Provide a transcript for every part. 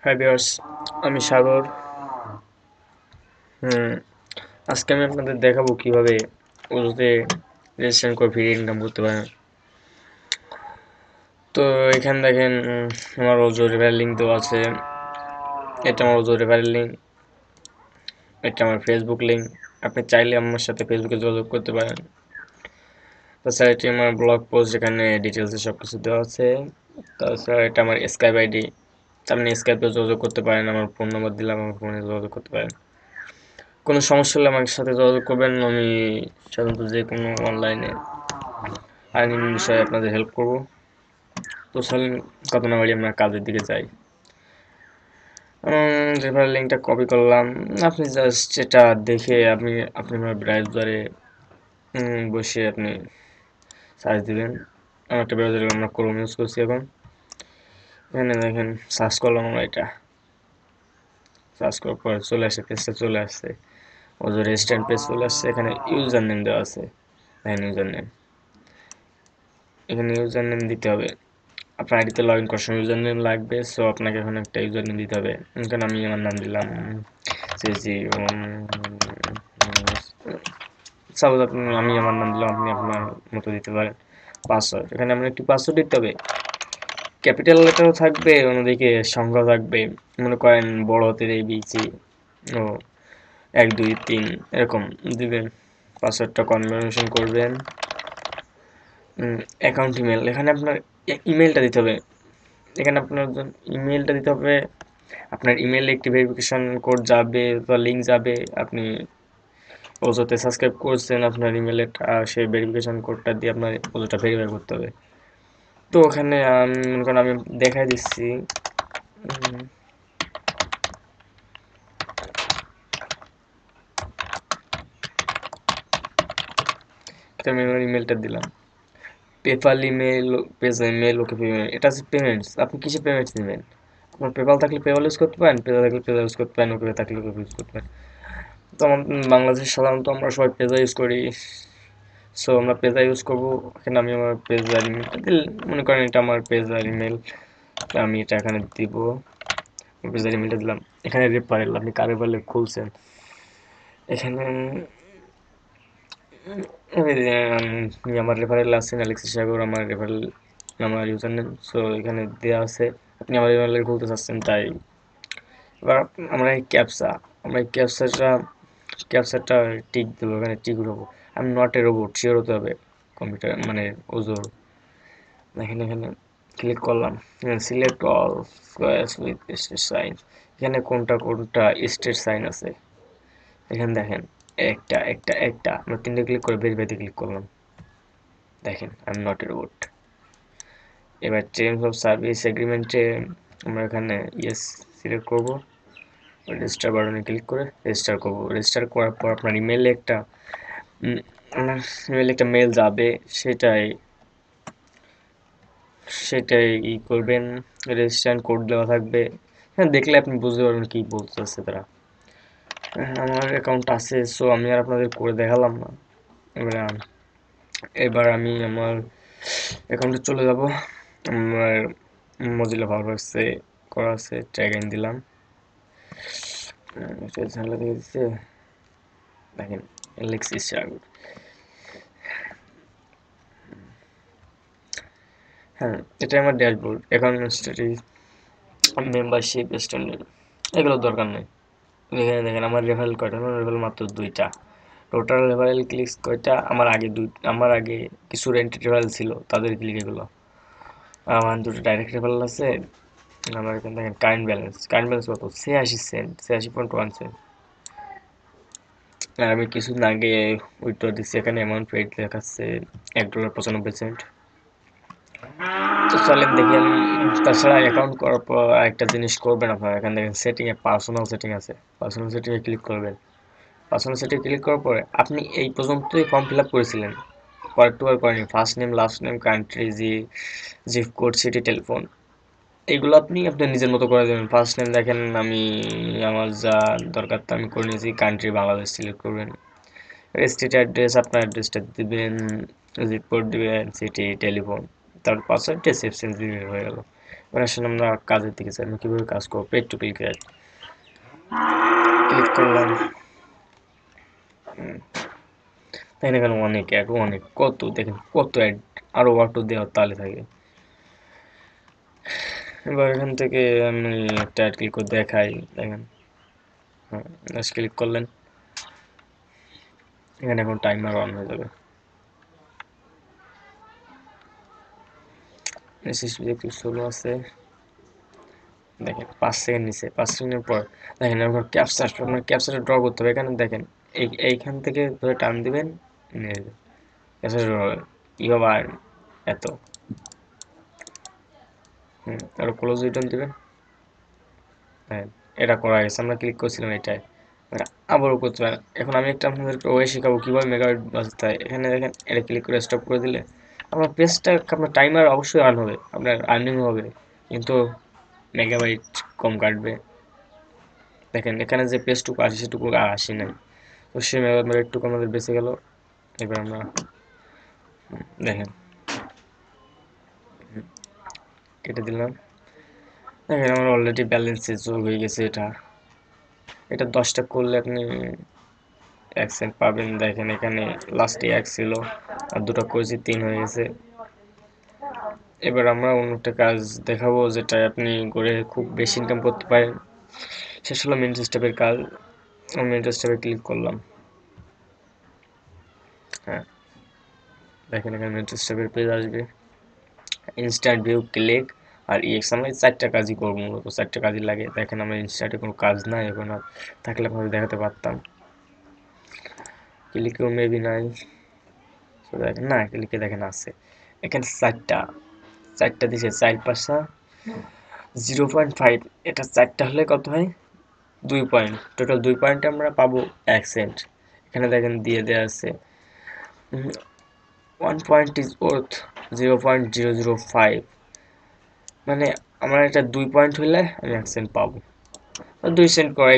Hi viewers, আমি সাগর। হুম আজকে আমি আপনাদের দেখাবো কিভাবে ওজোতে রেজিস্ট্রেশন করে ফ্রি ইনকাম করতে পারেন। তো এখানে দেখেন, আমার ওজো রেফারেল লিঙ্ক দেওয়া আছে। এটা আমার ওজো রেফারেল লিঙ্ক, এটা আমার ফেসবুক লিঙ্ক। আপনি চাইলে আমার সাথে ফেসবুকে যোগাযোগ করতে পারেন। তাছাড়া এটি আমার ব্লগ পোস্ট, যেখানে ডিটেলসে সব কিছু দেওয়া আছে। তাছাড়া এটা আমার স্কাইপ আইডি, আপনি স্কাইপে যোগাযোগ করতে পারেন। আমার ফোন নাম্বার দিলাম, আমার ফোনে যোগাযোগ করতে পারেন। কোনো সমস্যা হলে আমার সাথে যোগাযোগ করবেন। আমি সাধারণত যে কোনো অনলাইনে আর্নিং বিষয়ে আপনাদের হেল্প করব। তো চলেন কথা না বাড়ি আমরা কাজের দিকে যাই। রেফারেল লিঙ্কটা কপি করলাম। আপনি জাস্ট এটা দেখে আপনি আমার ব্রাউজারে বসে আপনি সার্চ দিবেন। আমার একটা ব্রাউজারে আমরা ক্রোম ইউজ করছি এখন। এখানে দেখেন, সার্চ করলাম আমরা এটা। সার্চ করার পর চলে আসে, পেজটা চলে আসছে। ও যে রেজিস্ট্যান্ট পেজ চলে আসছে। এখানে ইউজার নেম দেওয়া আছে। দেখেন ইউজার নেম, এখানে ইউজার নেম দিতে হবে। আপনার আইডিতে লগ ইন করার সময় ইউজার নেম লাগবে। সো আপনাকে এখন একটা ইউজার নেম দিতে হবে। এখানে আমি আমার নাম দিলাম সিজি। সাপোজ আমি আমার নাম দিলাম, আপনি আপনার মতো দিতে পারেন। পাসওয়ার্ড, এখানে আমরা একটি পাসওয়ার্ড দিতে হবে। ক্যাপিটাল লেটারও থাকবে, অন্যদিকে সংখ্যা থাকবে। মনে করেন বড় হাতের ABC ও 1 2 3 এরকম দিবেন। পাসওয়ার্ডটা কনফার্মেশন করবেন। অ্যাকাউন্ট ইমেল, এখানে আপনার ইমেলটা দিতে হবে। এখানে আপনার ইমেলটা দিতে হবে। আপনার ইমেলে একটি ভেরিফিকেশন কোড যাবে বা লিঙ্ক যাবে। আপনি ওজোতে সাবস্ক্রাইব করছেন, আপনার ইমেলে সেই ভেরিফিকেশন কোডটা দিয়ে আপনার ওজোটা ভেরিফাই করতে হবে। তো ওখানে মনে করেন আমি দেখাই দিচ্ছি। আমি আমার ইমেলটা দিলাম। পেপাল ইমেল, পেজা ইমেল, ওকে পেমেন্ট, এটা হচ্ছে পেমেন্টস। আপনি কিসে পেমেন্টস নেবেন? আপনার পেপাল থাকলে পেপাল ইউজ করতে পারেন, পেজা থাকলে পেজা ইউজ করতে পারেন, ওকে থাকলে ওকে ইউজ করতে পারেন। তো বাংলাদেশে সাধারণত আমরা সবাই পেজা ইউজ করি। সো আমরা পেজা ইউজ করবো। এখানে আমি আমার পেজার ইমেলটা মনে করেন এটা আমার পেজার ইমেল, আমি এটা এখানে দিব। পেজার ইমেলটা দিলাম। এখানে রেফারেল, আপনি কার রেফারেল খুলছেন এখানে আমার রেফারেল আছে অ্যালেক্সি সাগর, আমার রেফারেল আমার ইউজার নেম। সো এখানে দেওয়া আছে। আপনি আমার রেফারেল খুলতে চাচ্ছেন, তাই এবার আমরা এই ক্যাপসা, আমরা এই ক্যাপসাটা টিক দেবো। এখানে টিক দেবো। আমি নট এ রোবট, শিওর হতে হবে কম্পিউটার মানে ওজোর। দেখেন এখানে ক্লিক করলাম। Select all squares with state sign, এখানে কোনটা কোনটা স্টেট সাইন আছে এখানে দেখেন। একটা একটা একটা আমরা তিনটে ক্লিক করে ভেরিফাইতে ক্লিক করলাম। দেখেন I am not a robot. এবার টার্মস অফ সার্ভিস এগ্রিমেন্টে আমরা এখানে ইয়েস সিলেক্ট করব। রেজিস্টার বাটনে ক্লিক করে রেজিস্টার করব। রেজিস্টার করার পর আপনার ইমেলে একটা আপনার ইমেলে একটা মেল যাবে। সেটাই সেটাই করবেন। রেজিস্ট্রেশন কোড দেওয়া থাকবে। হ্যাঁ, দেখলে আপনি বুঝতে পারবেন কি বলতেছে তারা। আমার অ্যাকাউন্ট আছে, সো আমি আর আপনাদের করে দেখালাম না। এবার এবার আমি আমার অ্যাকাউন্টে চলে যাব। আমার মজিলা ফায়ারফক্সে করা আছে, ট্যাগ ইন দিলাম। এটা ঝামেলা দিয়ে দিচ্ছে। দেখেন এলেক্সিস সাগর। হ্যাঁ, এটা আমার dashboard. Account status, membership, standard, এগুলো দরকার নেই। এখানে দেখেন আমার রেফারেল কয়টা, আমার রেফারেল মাত্র 2টা। টোটাল রেফারেল ক্লিকস কয়টা, আমার আগে কিছু রেন্টেড রেফারেল ছিল, তাদের ক্লিক এগুলো। আমার 2টা ডাইরেক্ট রেফারেল আছে। আমার এখানে দেখেন কারেন্ট ব্যালেন্স কত, 86 সেন্ট, 86.1 সেন্ট। আর আমি কিছুদিন আগে উইথড্র দিচ্ছি, এখানে অ্যামাউন্ট পেইড দেখাচ্ছে $1.95। তো চলেন দেখেন। তাছাড়া অ্যাকাউন্ট করার পর একটা জিনিস করবেন, আপনারা এখানে দেখেন সেটিংয়ে পার্সোনাল সেটিং আছে। পার্সোনাল সেটিংয়ে ক্লিক করবেন। পার্সোনাল সেটিংয়ে ক্লিক করার পরে আপনি এই পর্যন্তই ফর্ম ফিল আপ করেছিলেন, পরেরটু আর করেনি। First name, last name, country, zip code, city, telephone, এইগুলো আপনি আপনার নিজের মতো করে দেবেন। ফার্স্ট নেম দেখেন আমি আমার যা দরকার তা আমি করে নিয়েছি। কান্ট্রি বাংলাদেশ সিলেক্ট করবেন। স্টেট অ্যাড্রেস, আপনার অ্যাড্রেসটা দিবেন। জিপ কোড দিবেন, সিটি, টেলিফোন, তারপর পাসওয়ার্ডটা সেভ সেন্স দিবেন, হয়ে গেল। আসলে আমরা কাজের দিকে যাই, আমরা কীভাবে কাজ করবো। পেড টু ক্লিক ক্লিক করলাম, দেখেন এখানে অনেক অ্যাড, অনেক কত দেখেন কত অ্যাড, আরও অটো দেওয়ার তালে থাকে। এবার এখান থেকে আমি একটা অ্যাড ক্লিক করে দেখাই, দেখেন হ্যাঁ ক্লিক করলেন, এখানে এখন টাইমার অন হয়ে যাবে। এসএসপি একটু স্লো আছে, দেখেন 5 সেকেন্ড নিচে, 5 সেকেন্ডের পর দেখেন এবার ক্যাপচার, আপনার ক্যাপচারটা ড্র করতে হবে। এখানে দেখেন এইখান থেকে ধরে টান দিবেন, ক্যাপচার ড্র হবে কীভাবে আর এত আরো ক্লোজ রিটার্ন দিবেন। হ্যাঁ এটা করা গেছে, আমরা ক্লিক করছিলাম এটাই, এটা আবারও করতে পারেন। এখন আমি একটা আপনাদেরকে ওয়ে শেখাবো কীভাবে মেগাবাইট বাঁচতে হয়। এখানে দেখেন এটা ক্লিক করে স্টপ করে দিলে আপনার পেজটা, আপনার টাইমার অবশ্যই আর্ন হবে, আপনার আর্নিং হবে, কিন্তু মেগাবাইট কম কাটবে। দেখেন এখানে যে পেজটুকু আসে সেটুকু আর আসে নাই, তো সে মেগাবাইটটুকু আমাদের বেঁচে গেল। এবার আমরা দেখেন কেটে দিলাম, দেখেন আমার অলরেডি ব্যালেন্সে যোগ হয়ে গেছে। এটা 10টা করলে আপনি 1 সেন্ট পাবেন। দেখেন এখানে লাস্টে 1 ছিল, আর 2টা করেছি 3 হয়ে গেছে। এবার আমরা অন্য একটা কাজ দেখাবো যেটা আপনি করে খুব বেশি ইনকাম করতে পারেন, সেটা হলো মেন স্টেপের কাজ। আমি মেন স্টেপে ক্লিক করলাম, হ্যাঁ দেখেন এখানে মেন স্টেপের পেজ আসবে, ইনস্ট্যান্ট ভিউ, ক্লিক আর ইএক্স। আমরা 4টা কাজই করবো, মূলত 4টা কাজই লাগে। দেখেন আমার ইনস্ট্যান্টে কোনো কাজ নাই এখন, আর থাকলে আপনাদের দেখাতে পারতাম। ক্লিকেও মেবি নাই, দেখেন না ক্লিকে দেখেন আছে এখানে 4টা দিছে, 4 5 0.5, এটা 4টা হলে কত হয় 2 পয়েন্ট, টোটাল 2 পয়েন্টে আমরা পাবো 1 সেন্ট। এখানে দেখেন দিয়ে দেওয়া আছে 1 পয়েন্ট ইজ ওর্থ 0.005, মানে আমার এটা 2 পয়েন্ট হলে আমি 1 সেন্ট পাবো। 2 সেন্ট করে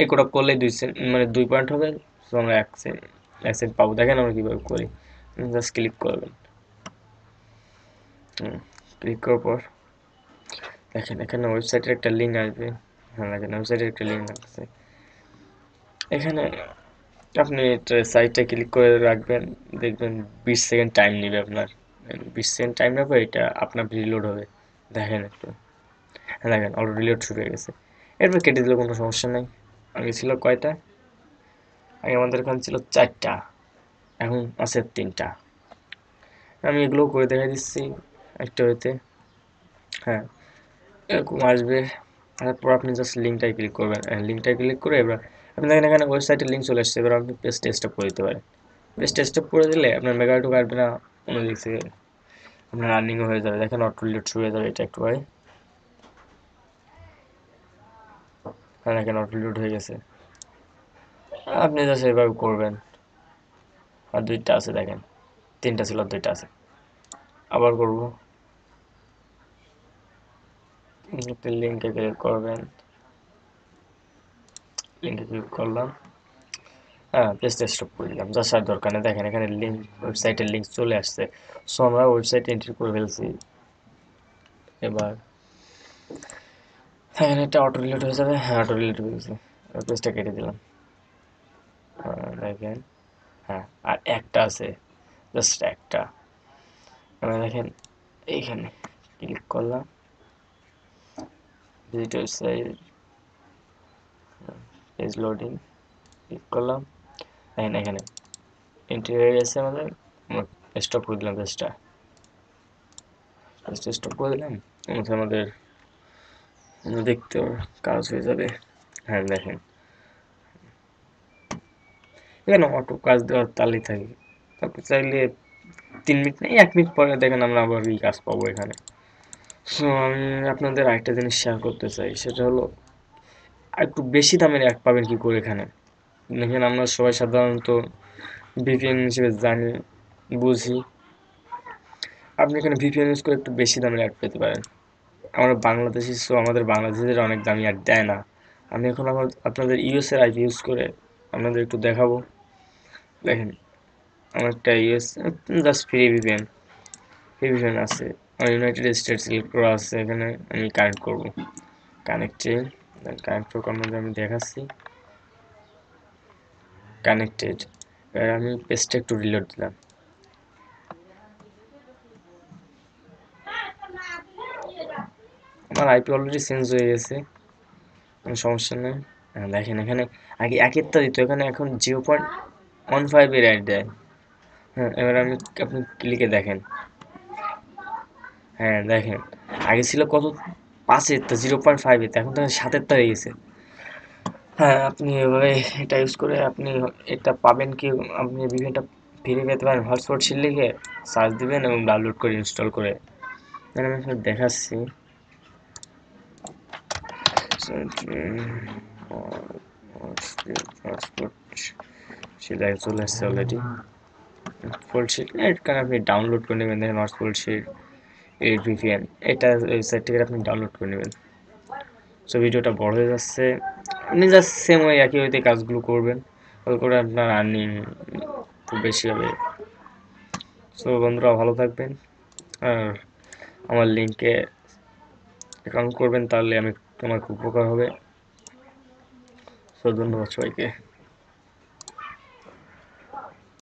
এগুলো করলে 2 সেন্ট, মানে 2 পয়েন্ট হবে, তো আমরা 1 সেন্ট পাবো। দেখেন আমরা কীভাবে করি, জাস্ট ক্লিক করবেন, ক্লিক করার পর দেখেন এখানে ওয়েবসাইটের একটা লিঙ্ক আসবে। হ্যাঁ দেখেন ওয়েবসাইটের একটা লিঙ্ক আসছে, এখানে আপনি সাইটটা ক্লিক করে রাখবেন, দেখবেন 20 সেকেন্ড টাইম নেবে আপনার। 20 সেকেন্ড টাইম নেবে, এটা আপনার রিলোড হবে। দেখেন একটু, হ্যাঁ দেখেন অলরেডি রিলোড শুরু হয়ে গেছে। এরপর কেটে দিলে কোনো সমস্যা নেই। আগে ছিল কয়টা, আগে আমাদের এখানে ছিল 4টা, এখন আছে 3টা। আমি এগুলো করে দেখাই দিচ্ছি একটা হইতে, হ্যাঁ এরকম আসবে। তারপর আপনি জাস্ট লিঙ্কটায় ক্লিক করবেন, লিঙ্কটায় ক্লিক করে এবার আপনি দেখেন এখানে ওয়েবসাইটের লিঙ্ক চলে আসছে। এবার আপনি পেজ টেস্টটা করে দিতে পারেন। পেজ টেস্টটা করে দিলে আপনার মেগাটু কাটবে না, অন্য দিক থেকে আপনার আর্নিংও হয়ে যাবে। দেখেন অটো রিলোড শুরু হয়ে যাবে, এটা একটু হয়, হ্যাঁ দেখেন অটো রিলোড হয়ে গেছে। আপনি জাস্ট এভাবে করবেন। আর 2টা আছে দেখেন, 3টা ছিল 2টা আছে। আবার করব, লিঙ্কে ক্লিক করবেন, লিঙ্কে ক্লিক করলাম, হ্যাঁ পেজটা স্টপ করে দিলাম, জাস্ট আর দরকার নেই। দেখেন এখানে লিঙ্ক, ওয়েবসাইটের লিঙ্ক চলে আসছে। সো আমরা ওয়েবসাইট এন্ট্রি করে ফেলছি। এবার এখানে একটা অটো রিলোড হয়ে যাবে, হ্যাঁ অটো রিলোড হয়ে গেছে। পেজটা কেটে দিলাম, দেখেন হ্যাঁ আর একটা আছে, জাস্ট একটা। আমরা দেখেন এইখানে ক্লিক করলাম, visit website, page loading, click করলাম, দেখেন এখানে এন্ট্রি হয়ে গেছে আমাদের। স্টপ করে দিলাম পেজটা, স্টপ করে দিলাম, আমাদের দেখতে কাজ হয়ে যাবে। হ্যাঁ দেখেন এখানে অটো কাজ দেওয়ার তালি থাকে, তারপর চাইলে 3 মিনিট না 1 মিনিট পরে দেখেন আমরা আবার এই কাজ পাবো এখানে। সো আমি আপনাদের আরেকটা জিনিস শেয়ার করতে চাই, সেটা হলো একটু বেশি দামের অ্যাড পাবেন কি করে এখানে। দেখেন আমরা সবাই সাধারণত ভিপিএন হিসেবে জানি, বুঝি, আপনি এখানে ভিপিএন ইউজ করে একটু বেশি দামের অ্যাড পেতে পারেন। আমরা বাংলাদেশি, সো আমাদের বাংলাদেশের অনেক দামি অ্যাড দেয় না। আমি এখন আপনাদের ইউএসএর আইপি ইউজ করে আপনাদের একটু দেখাবো। দেখেন আমার একটা ইউএস জাস্ট ফ্রি ভিপিএন আছে, ইউনাইটেড স্টেটস সিলেক্ট করা আছে, এখানে আমি কানেক্ট করব। কানেক্টে কানেক্ট করার আমি দেখাচ্ছি কানেক্টেড। এবার আমি পেজটা একটু রিলোড দিলাম। আমার আইপি অলরেডি চেঞ্জ হয়ে গেছে, কোনো সমস্যা নেই। দেখেন এখানে আগে একেরটা দিত, এখানে এখন 0.15 এর অ্যাড দেয়। হ্যাঁ, এবার আপনি ক্লিকে দেখেন। হ্যাঁ দেখেন, আগে ছিল কত, 5 তো 0.5 এখন তো 7 হয়ে গেছে। হ্যাঁ, আপনি এভাবে এটা ইউজ করে আপনি এটা পাবেন কি, আপনি বিভিন্নটা ফ্রি পেতে পারেন। হটস্পট শিট লিখে সার্চ দিবেন এবং ডাউনলোড করে ইনস্টল করে। আমি আপনাকে দেখাচ্ছি। হটস্পট সেটা চলে আসছে অলরেডি। হটস্পট শিট এটা আপনি ডাউনলোড করে নেবেন। দেখেন হটস্পট শিট 8 VPN, এটা ওয়েবসাইট থেকে আপনি ডাউনলোড করে নেবেন। সো ভিডিওটা বড় হয়ে যাচ্ছে, আপনি জাস্ট সেম ওই একই ওইতে কাজগুলো করবেন, তাহলে করে আপনার আর্নিং খুব বেশি হবে। সো বন্ধুরা ভালো থাকবেন, আর আমার লিঙ্কে অ্যাকাউন্ট করবেন, তাহলে আমার খুব উপকার হবে। সো ধন্যবাদ সবাইকে।